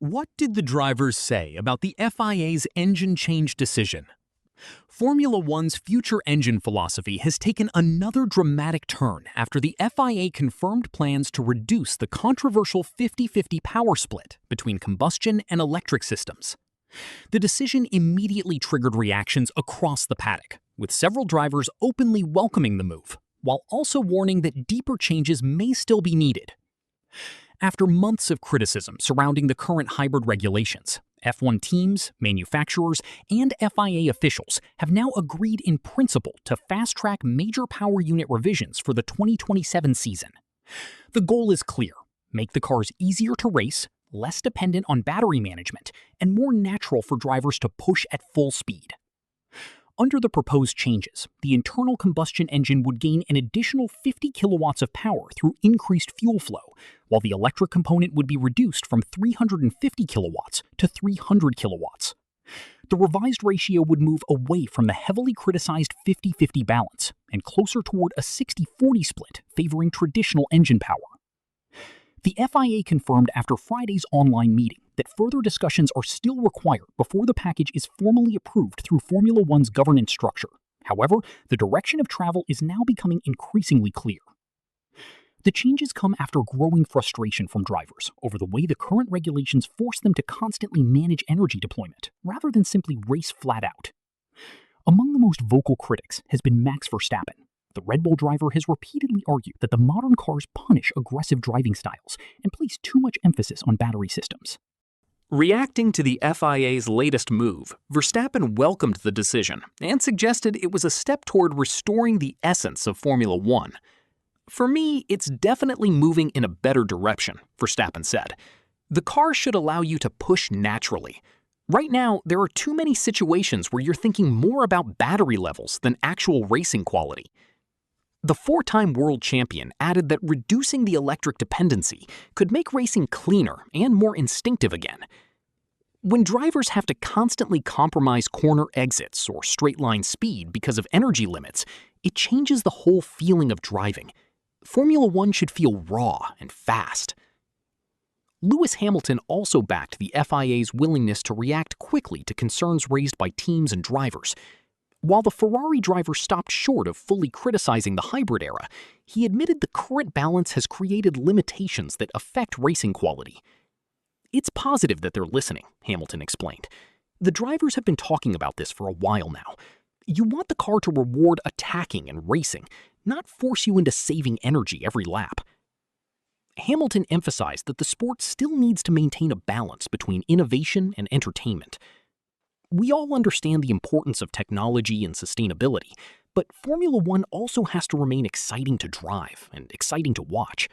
What did the drivers say about the FIA's engine change decision? Formula One's future engine philosophy has taken another dramatic turn after the FIA confirmed plans to reduce the controversial 50-50 power split between combustion and electric systems. The decision immediately triggered reactions across the paddock, with several drivers openly welcoming the move, while also warning that deeper changes may still be needed. After months of criticism surrounding the current hybrid regulations, F1 teams, manufacturers, and FIA officials have now agreed in principle to fast-track major power unit revisions for the 2027 season. The goal is clear: make the cars easier to race, less dependent on battery management, and more natural for drivers to push at full speed. Under the proposed changes, the internal combustion engine would gain an additional 50 kilowatts of power through increased fuel flow, while the electric component would be reduced from 350 kilowatts to 300 kilowatts. The revised ratio would move away from the heavily criticized 50-50 balance and closer toward a 60-40 split favoring traditional engine power. The FIA confirmed after Friday's online meeting that further discussions are still required before the package is formally approved through Formula One's governance structure. However, the direction of travel is now becoming increasingly clear. The changes come after growing frustration from drivers over the way the current regulations force them to constantly manage energy deployment, rather than simply race flat out. Among the most vocal critics has been Max Verstappen. The Red Bull driver has repeatedly argued that the modern cars punish aggressive driving styles and place too much emphasis on battery systems. Reacting to the FIA's latest move, Verstappen welcomed the decision and suggested it was a step toward restoring the essence of Formula One. "For me, it's definitely moving in a better direction," Verstappen said. "The car should allow you to push naturally. Right now, there are too many situations where you're thinking more about battery levels than actual racing quality." The four-time world champion added that reducing the electric dependency could make racing cleaner and more instinctive again. When drivers have to constantly compromise corner exits or straight-line speed because of energy limits, it changes the whole feeling of driving. Formula One should feel raw and fast. Lewis Hamilton also backed the FIA's willingness to react quickly to concerns raised by teams and drivers. While the Ferrari driver stopped short of fully criticizing the hybrid era, he admitted the current balance has created limitations that affect racing quality. "It's positive that they're listening," Hamilton explained. "The drivers have been talking about this for a while now. You want the car to reward attacking and racing, not force you into saving energy every lap." Hamilton emphasized that the sport still needs to maintain a balance between innovation and entertainment. "We all understand the importance of technology and sustainability, but Formula One also has to remain exciting to drive and exciting to watch."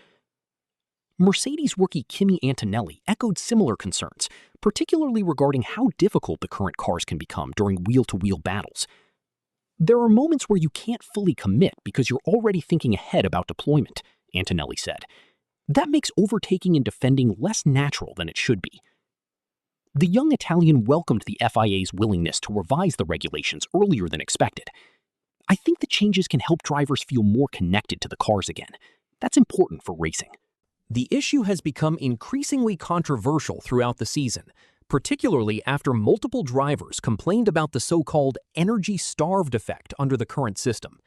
Mercedes rookie Kimi Antonelli echoed similar concerns, particularly regarding how difficult the current cars can become during wheel-to-wheel battles. "There are moments where you can't fully commit because you're already thinking ahead about deployment," Antonelli said. "That makes overtaking and defending less natural than it should be." The young Italian welcomed the FIA's willingness to revise the regulations earlier than expected. "I think the changes can help drivers feel more connected to the cars again. That's important for racing." The issue has become increasingly controversial throughout the season, particularly after multiple drivers complained about the so-called energy-starved effect under the current system.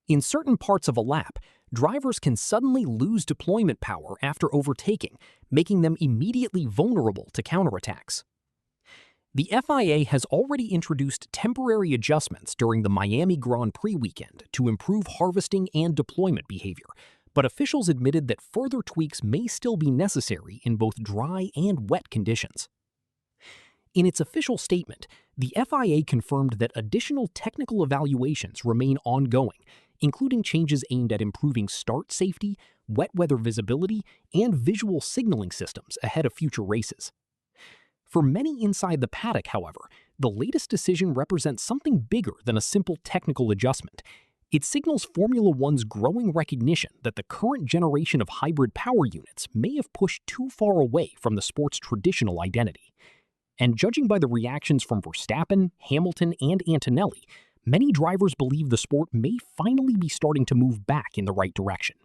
In certain parts of a lap, drivers can suddenly lose deployment power after overtaking, making them immediately vulnerable to counterattacks. The FIA has already introduced temporary adjustments during the Miami Grand Prix weekend to improve harvesting and deployment behavior, but officials admitted that further tweaks may still be necessary in both dry and wet conditions. In its official statement, the FIA confirmed that additional technical evaluations remain ongoing, including changes aimed at improving start safety, wet weather visibility, and visual signaling systems ahead of future races. For many inside the paddock, however, the latest decision represents something bigger than a simple technical adjustment. It signals Formula One's growing recognition that the current generation of hybrid power units may have pushed too far away from the sport's traditional identity. And judging by the reactions from Verstappen, Hamilton, and Antonelli, many drivers believe the sport may finally be starting to move back in the right direction.